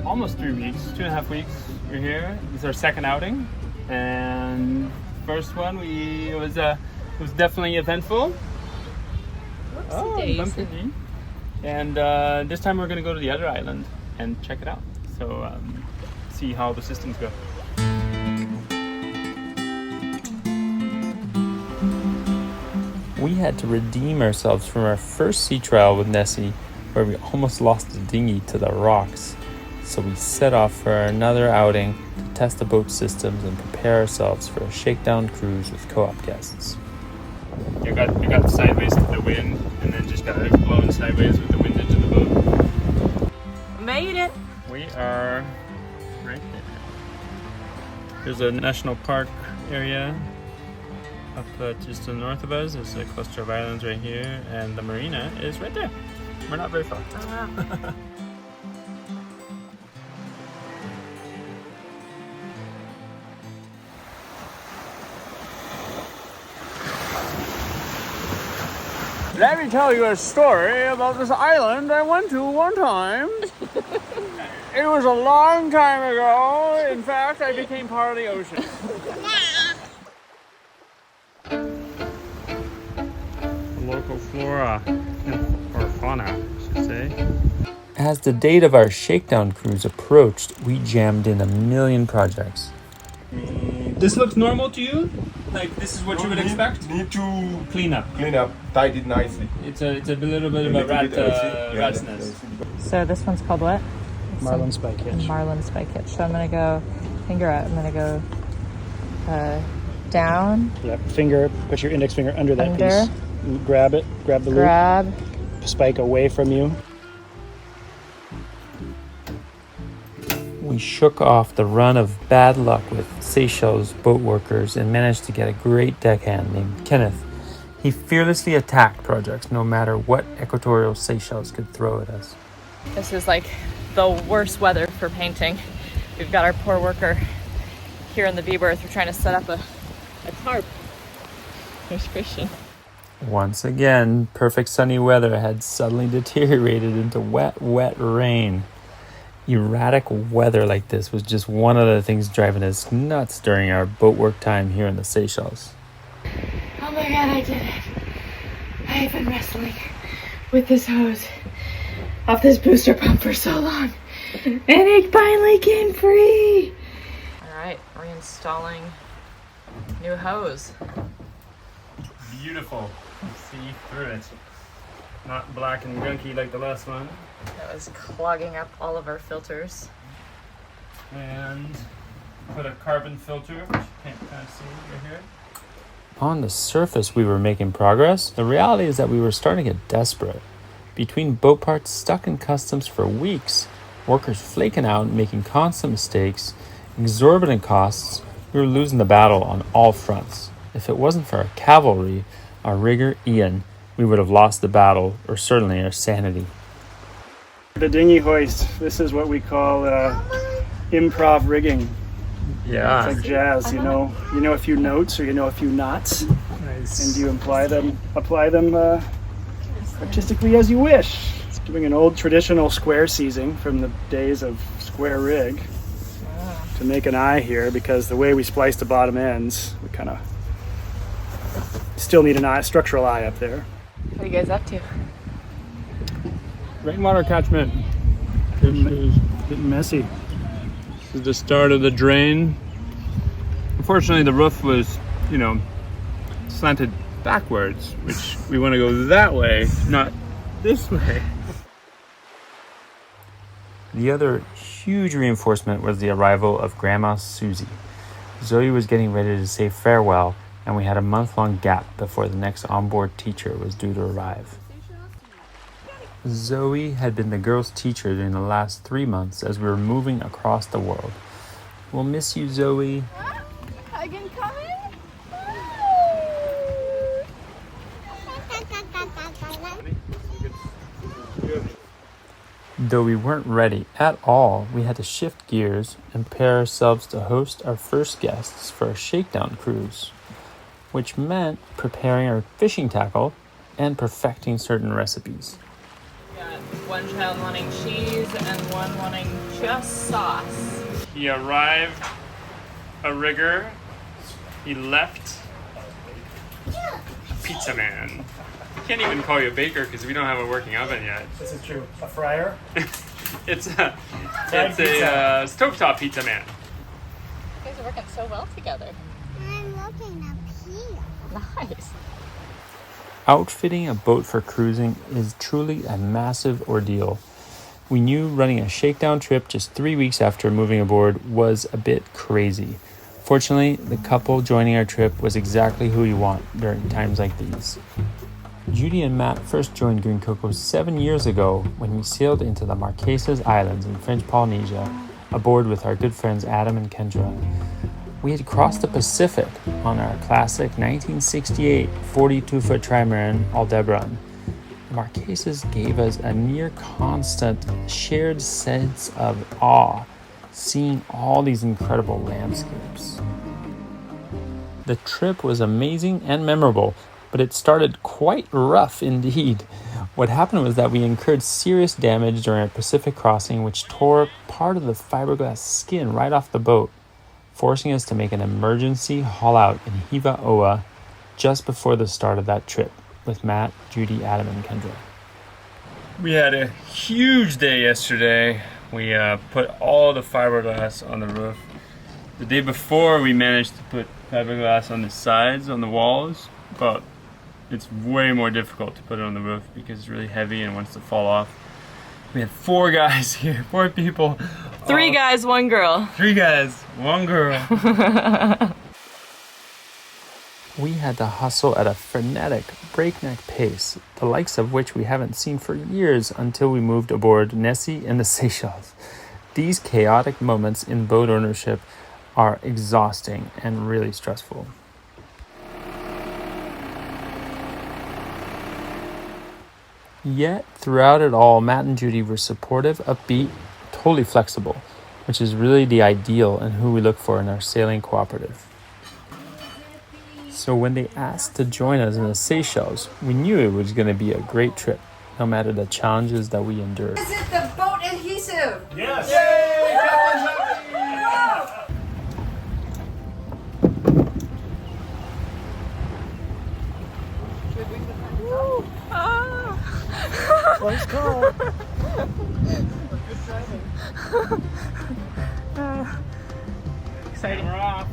Almost 3 weeks, 2.5 weeks we're here. This is our second outing, and first one it was definitely eventful. Bumpy. And this time we're going to go to the other island and check it out. So see how the systems go. We had to redeem ourselves from our first sea trial with Nesi, where we almost lost the dinghy to the rocks. So we set off for another outing to test the boat systems and prepare ourselves for a shakedown cruise with co-op guests. You got sideways to the wind, and then just got blown sideways with the wind into the boat. Made it! We are right there. There's a national park area up just to the north of us. There's a cluster of islands right here, and the marina is right there. We're not very far. Let me tell you a story about this island I went to one time. It was a long time ago. In fact, I became part of the ocean. Local flora, or fauna, I should say. As the date of our shakedown cruise approached, we jammed in a million projects. This looks normal to you? Like this is what you would expect? Need to Clean up. tidy it nicely. It's a little bit of a rat's nest. So this one's called what? Marlin spike hitch. Marlin spike hitch. So I'm gonna go finger out. I'm gonna go down. Yep. Finger. Put your index finger under that Under. piece. Grab it. Grab the Grab. loop. Spike away from you. We shook off the run of bad luck with Seychelles boat workers and managed to get a great deckhand named Kenneth. He fearlessly attacked projects no matter what equatorial Seychelles could throw at us. This is like the worst weather for painting. We've got our poor worker here in the V-berth. We're trying to set up a tarp. There's Christian. Once again, perfect sunny weather had suddenly deteriorated into wet rain. Erratic weather like this was just one of the things driving us nuts during our boat work time here in the Seychelles. Oh my god, I did it. I have been wrestling with this hose off this booster pump for so long, and it finally came free. All right, reinstalling new hose. Beautiful. See through it. Not black and gunky like the last one. That was clogging up all of our filters. And put a carbon filter, which you can't kind of see right here. On the surface, we were making progress. The reality is that we were starting to get desperate. Between boat parts stuck in customs for weeks, workers flaking out and making constant mistakes, exorbitant costs, we were losing the battle on all fronts. If it wasn't for our cavalry, our rigger Ian, we would have lost the battle, or certainly our sanity. The dinghy hoist. This is what we call improv rigging. Yeah. It's like jazz. You know a few notes or you know a few knots, Nice. and you apply them artistically as you wish. It's doing an old traditional square seizing from the days of square rig to make an eye here, because the way we splice the bottom ends, we kind of still need an eye, structural eye up there. What are you guys up to? Rainwater catchment. Getting messy. This is the start of the drain. Unfortunately, the roof was, slanted backwards, which we want to go that way, not this way. The other huge reinforcement was the arrival of Grandma Susie. Zoe was getting ready to say farewell, and we had a month-long gap before the next onboard teacher was due to arrive. Zoe had been the girls' teacher during the last 3 months as we were moving across the world. We'll miss you, Zoe. I can come in? Though we weren't ready at all, we had to shift gears and prepare ourselves to host our first guests for a Shakedown Cruise, which meant preparing our fishing tackle and perfecting certain recipes. We got one child wanting cheese and one wanting just sauce. He arrived a rigger. He left pizza man. Can't even call you a baker because we don't have a working oven yet. This is true. A fryer? It's a stovetop pizza man. You guys are working so well together. I'm looking up here. Nice. Outfitting a boat for cruising is truly a massive ordeal. We knew running a shakedown trip just 3 weeks after moving aboard was a bit crazy. Fortunately, the couple joining our trip was exactly who we want during times like these. Judy and Matt first joined Green Cocoa 7 years ago when we sailed into the Marquesas Islands in French Polynesia aboard with our good friends Adam and Kendra. We had crossed the Pacific on our classic 1968 42-foot trimaran Aldebaran. The Marquesas gave us a near constant shared sense of awe, seeing all these incredible landscapes. The trip was amazing and memorable, but it started quite rough indeed. What happened was that we incurred serious damage during our Pacific crossing, which tore part of the fiberglass skin right off the boat, forcing us to make an emergency haul out in Hiva Oa just before the start of that trip with Matt, Judy, Adam, and Kendra. We had a huge day yesterday. We put all the fiberglass on the roof. The day before, we managed to put fiberglass on the sides, on the walls, but it's way more difficult to put it on the roof because it's really heavy and wants to fall off. We had 4 guys here, 4 people. 3 guys, 1 girl. 3 guys, 1 girl. We had to hustle at a frenetic, breakneck pace, the likes of which we haven't seen for years until we moved aboard Nesi in the Seychelles. These chaotic moments in boat ownership are exhausting and really stressful. Yet, throughout it all, Matt and Judy were supportive, upbeat, totally flexible, which is really the ideal and who we look for in our sailing cooperative. So when they asked to join us in the Seychelles, we knew it was going to be a great trip, no matter the challenges that we endured. Is it the boat adhesive? Yes! Yay! Close call. Exciting, we're off.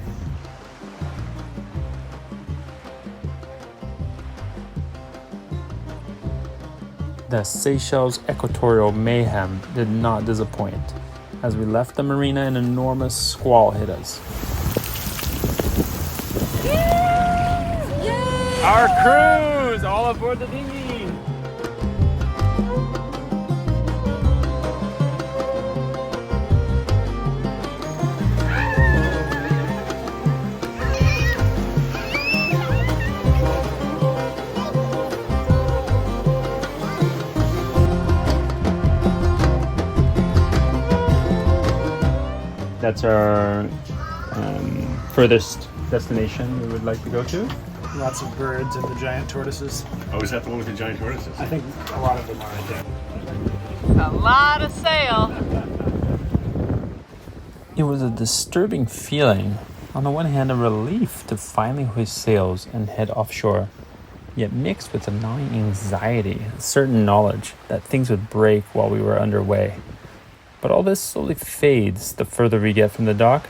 The Seychelles equatorial mayhem did not disappoint. As we left the marina, an enormous squall hit us. Yay! Our cruise! All aboard the dinghy! That's our furthest destination we would like to go to. Lots of birds and the giant tortoises. Oh, is that the one with the giant tortoises? I think a lot of them are, I think. A lot of sail. It was a disturbing feeling. On the one hand, a relief to finally hoist sails and head offshore, yet mixed with a gnawing anxiety, a certain knowledge that things would break while we were underway. But all this slowly fades the further we get from the dock,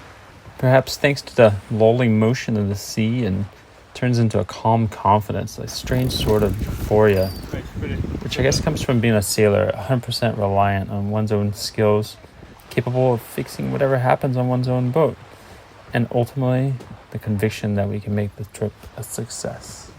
perhaps thanks to the lulling motion of the sea, and turns into a calm confidence, a strange sort of euphoria, which I guess comes from being a sailor, 100% reliant on one's own skills, capable of fixing whatever happens on one's own boat, and ultimately the conviction that we can make the trip a success.